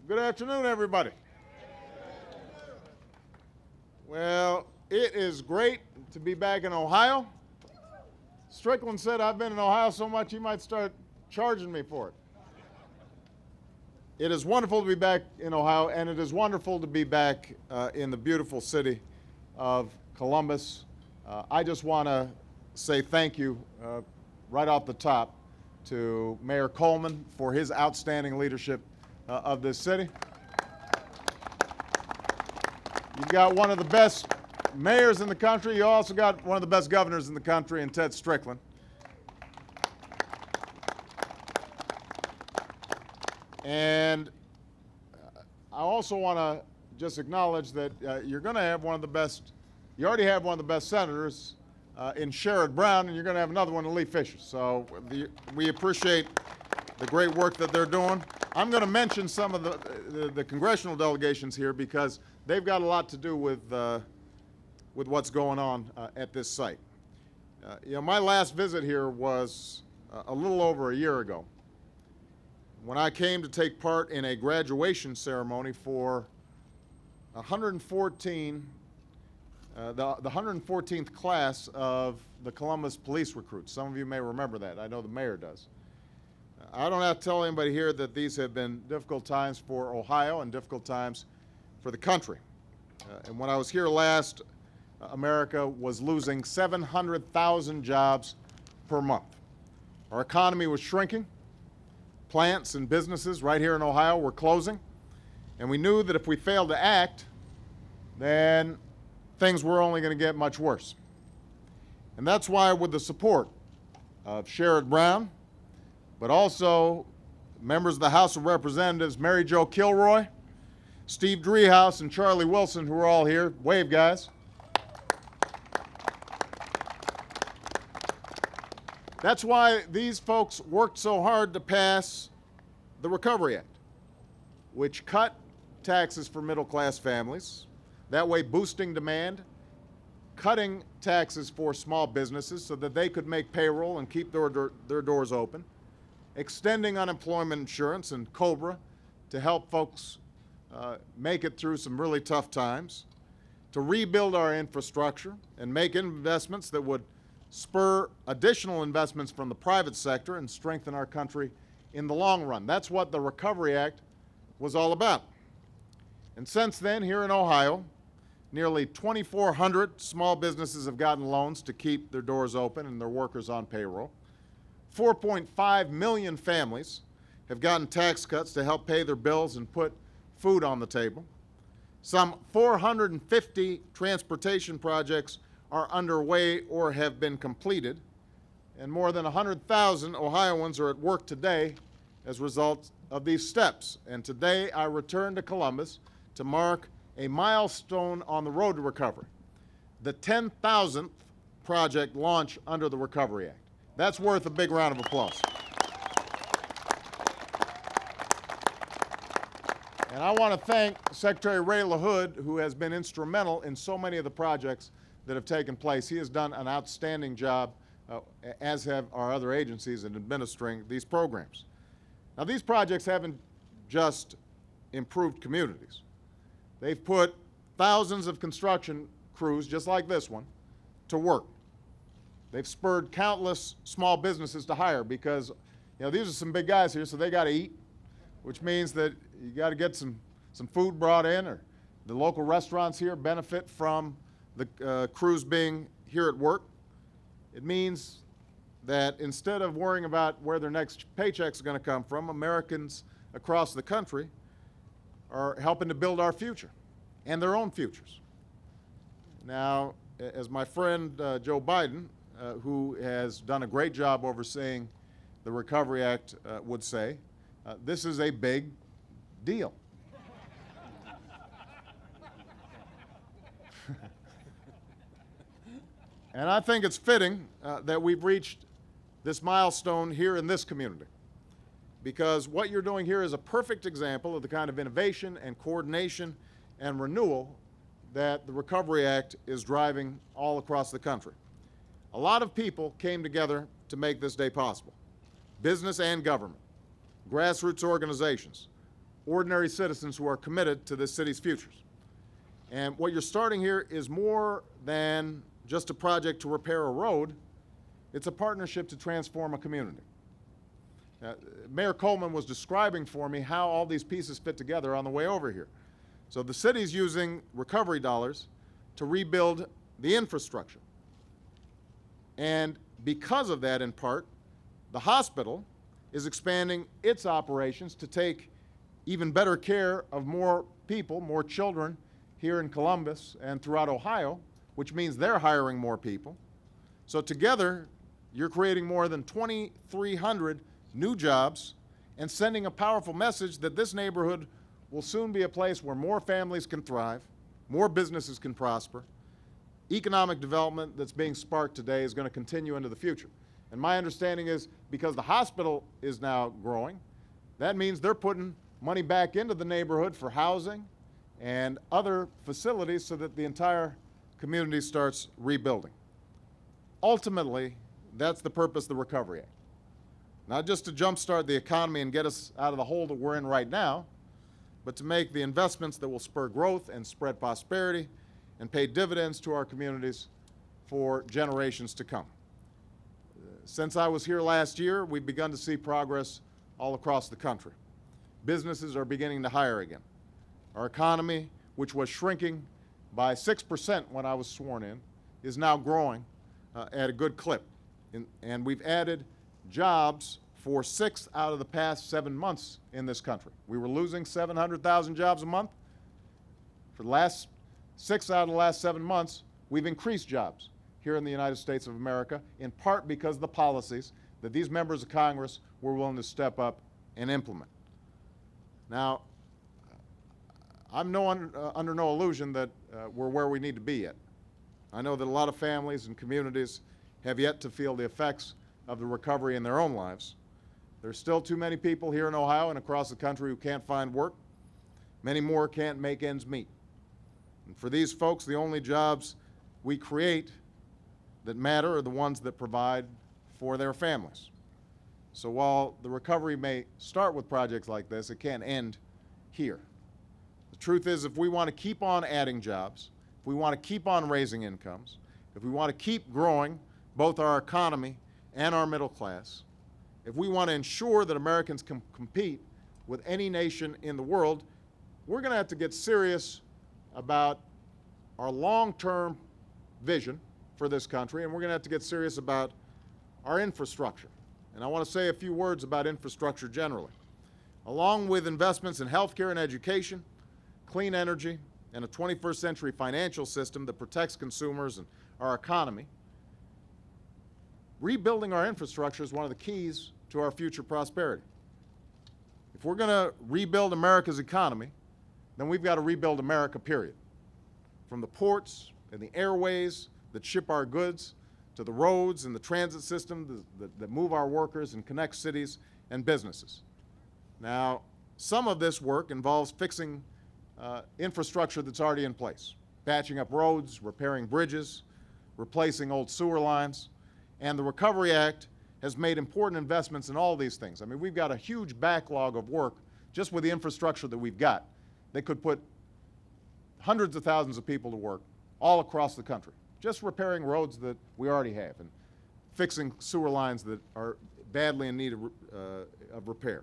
Good afternoon, everybody. Well, it is great to be back in Ohio. Strickland said I've been in Ohio so much he might start charging me for it. It is wonderful to be back in Ohio, and it is wonderful to be back in the beautiful city of Columbus. I just want to say thank you right off the top to Mayor Coleman for his outstanding leadership of this city. You've got one of the best mayors in the country. You also got one of the best governors in the country in Ted Strickland. And I also want to just acknowledge that you're going to have one of the best, you already have one of the best senators in Sherrod Brown, and you're going to have another one in Lee Fisher. So we appreciate the great work that they're doing. I'm going to mention some of the congressional delegations here because they've got a lot to do with what's going on at this site. My last visit here was a little over a year ago, when I came to take part in a graduation ceremony for 114, the 114th class of the Columbus police recruits. Some of you may remember that. I know the mayor does. I don't have to tell anybody here that these have been difficult times for Ohio and difficult times for the country. And when I was here last, America was losing 700,000 jobs per month. Our economy was shrinking. Plants and businesses right here in Ohio were closing, and we knew that if we failed to act, then things were only going to get much worse. And that's why, with the support of Sherrod Brown, but also members of the House of Representatives, Mary Jo Kilroy, Steve Driehaus, and Charlie Wilson, who are all here. Wave, guys. That's why these folks worked so hard to pass the Recovery Act, which cut taxes for middle-class families, that way boosting demand, cutting taxes for small businesses so that they could make payroll and keep their doors open, extending unemployment insurance and COBRA to help folks make it through some really tough times, to rebuild our infrastructure and make investments that would spur additional investments from the private sector and strengthen our country in the long run. That's what the Recovery Act was all about. And since then, here in Ohio, nearly 2,400 small businesses have gotten loans to keep their doors open and their workers on payroll. 4.5 million families have gotten tax cuts to help pay their bills and put food on the table. Some 450 transportation projects are underway or have been completed, and more than 100,000 Ohioans are at work today as a result of these steps. And today I return to Columbus to mark a milestone on the road to recovery, the 10,000th project launch under the Recovery Act. That's worth a big round of applause. And I want to thank Secretary Ray LaHood, who has been instrumental in so many of the projects that have taken place. He has done an outstanding job, as have our other agencies, in administering these programs. Now, these projects haven't just improved communities. They've put thousands of construction crews, just like this one, to work. They've spurred countless small businesses to hire because, these are some big guys here, so they got to eat, which means that you got to get some food brought in, or the local restaurants here benefit from the crews being here at work. It means that instead of worrying about where their next paycheck's going to come from, Americans across the country are helping to build our future and their own futures. Now, as my friend Joe Biden, who has done a great job overseeing the Recovery Act, would say, this is a big deal. And I think it's fitting that we've reached this milestone here in this community, because what you're doing here is a perfect example of the kind of innovation and coordination and renewal that the Recovery Act is driving all across the country. A lot of people came together to make this day possible. Business and government, grassroots organizations, ordinary citizens who are committed to this city's futures. And what you're starting here is more than just a project to repair a road. It's a partnership to transform a community. Mayor Coleman was describing for me how all these pieces fit together on the way over here. So the city's using recovery dollars to rebuild the infrastructure. And because of that, in part, the hospital is expanding its operations to take even better care of more people, more children here in Columbus and throughout Ohio, which means they're hiring more people. So together, you're creating more than 2,300 new jobs and sending a powerful message that this neighborhood will soon be a place where more families can thrive, more businesses can prosper. Economic development that's being sparked today is going to continue into the future. And my understanding is because the hospital is now growing, that means they're putting money back into the neighborhood for housing and other facilities so that the entire community starts rebuilding. Ultimately, that's the purpose of the Recovery Act. Not just to jumpstart the economy and get us out of the hole that we're in right now, but to make the investments that will spur growth and spread prosperity and pay dividends to our communities for generations to come. Since I was here last year, we've begun to see progress all across the country. Businesses are beginning to hire again. Our economy, which was shrinking by 6% when I was sworn in, is now growing at a good clip. And we've added jobs for 6 out of the past 7 months in this country. We were losing 700,000 jobs a month. For the last 6 out of the last 7 months, we've increased jobs here in the United States of America, in part because of the policies that these members of Congress were willing to step up and implement. Now, I'm under no illusion that we're where we need to be yet. I know that a lot of families and communities have yet to feel the effects of the recovery in their own lives. There's still too many people here in Ohio and across the country who can't find work. Many more can't make ends meet. And for these folks, the only jobs we create that matter are the ones that provide for their families. So while the recovery may start with projects like this, it can't end here. The truth is, if we want to keep on adding jobs, if we want to keep on raising incomes, if we want to keep growing both our economy and our middle class, if we want to ensure that Americans can compete with any nation in the world, we're going to have to get serious about our long-term vision for this country, and we're going to have to get serious about our infrastructure. And I want to say a few words about infrastructure generally. Along with investments in healthcare and education, clean energy, and a 21st century financial system that protects consumers and our economy, rebuilding our infrastructure is one of the keys to our future prosperity. If we're going to rebuild America's economy, then we've got to rebuild America, period. From the ports and the airways that ship our goods, to the roads and the transit system that move our workers and connect cities and businesses. Now, some of this work involves fixing infrastructure that's already in place, patching up roads, repairing bridges, replacing old sewer lines, and the Recovery Act has made important investments in all these things. I mean, we've got a huge backlog of work just with the infrastructure that we've got. They could put hundreds of thousands of people to work all across the country, just repairing roads that we already have and fixing sewer lines that are badly in need of repair.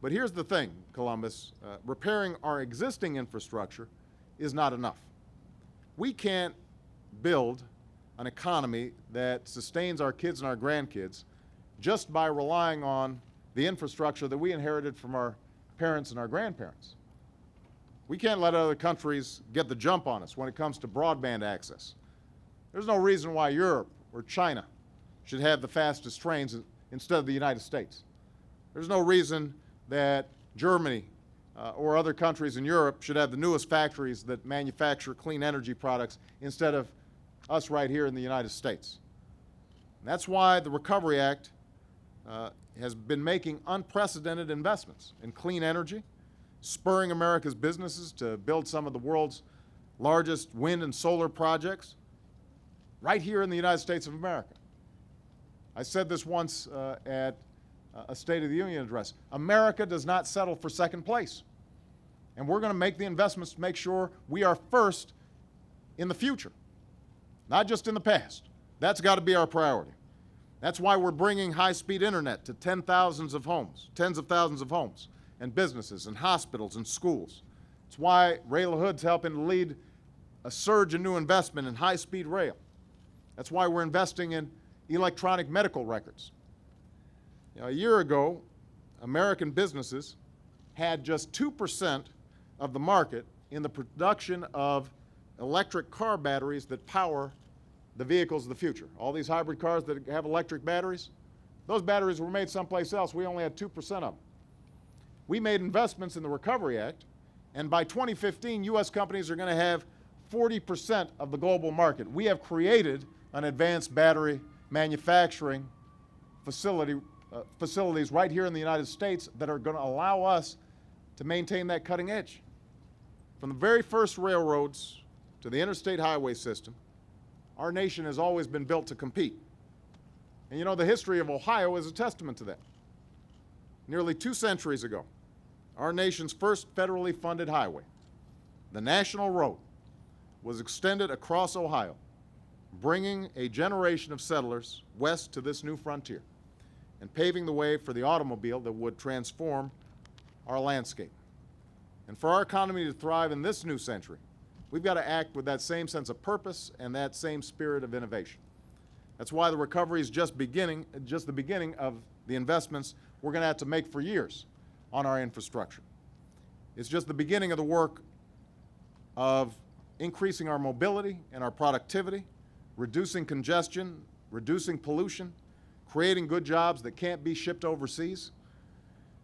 But here's the thing, Columbus, repairing our existing infrastructure is not enough. We can't build an economy that sustains our kids and our grandkids just by relying on the infrastructure that we inherited from our parents and our grandparents. We can't let other countries get the jump on us when it comes to broadband access. There's no reason why Europe or China should have the fastest trains instead of the United States. There's no reason that Germany or other countries in Europe should have the newest factories that manufacture clean energy products instead of us right here in the United States. And that's why the Recovery Act has been making unprecedented investments in clean energy, spurring America's businesses to build some of the world's largest wind and solar projects right here in the United States of America. I said this once at a State of the Union address. America does not settle for second place. And we're going to make the investments to make sure we are first in the future, not just in the past. That's got to be our priority. That's why we're bringing high-speed internet to tens of thousands of homes and businesses and hospitals and schools. It's why Ray LaHood's helping to lead a surge in new investment in high-speed rail. That's why we're investing in electronic medical records. You know, a year ago, American businesses had just 2% of the market in the production of electric car batteries that power the vehicles of the future. All these hybrid cars that have electric batteries, those batteries were made someplace else. We only had 2% of them. We made investments in the Recovery Act, and by 2015, U.S. companies are going to have 40% of the global market. We have created an advanced battery manufacturing facilities right here in the United States that are going to allow us to maintain that cutting edge. From the very first railroads to the interstate highway system, our nation has always been built to compete. And you know, the history of Ohio is a testament to that. Nearly 2 centuries ago, our nation's first federally funded highway, the National Road, was extended across Ohio, bringing a generation of settlers west to this new frontier and paving the way for the automobile that would transform our landscape. And for our economy to thrive in this new century, we've got to act with that same sense of purpose and that same spirit of innovation. That's why the recovery is just the beginning of the investments we're going to have to make for years on our infrastructure. It's just the beginning of the work of increasing our mobility and our productivity, reducing congestion, reducing pollution, creating good jobs that can't be shipped overseas,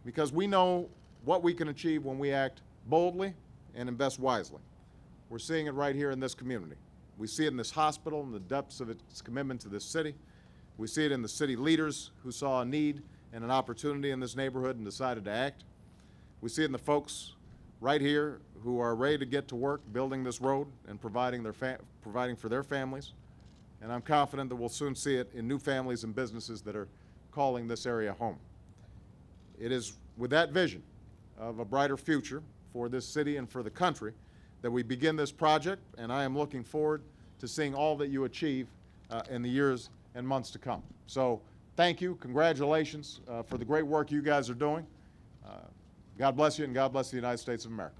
because we know what we can achieve when we act boldly and invest wisely. We're seeing it right here in this community. We see it in this hospital in the depths of its commitment to this city. We see it in the city leaders who saw a need and an opportunity in this neighborhood and decided to act. We see it in the folks right here who are ready to get to work building this road and providing for their families. And I'm confident that we'll soon see it in new families and businesses that are calling this area home. It is with that vision of a brighter future for this city and for the country that we begin this project, and I am looking forward to seeing all that you achieve in the years and months to come. So thank you, congratulations for the great work you guys are doing. God bless you, and God bless the United States of America.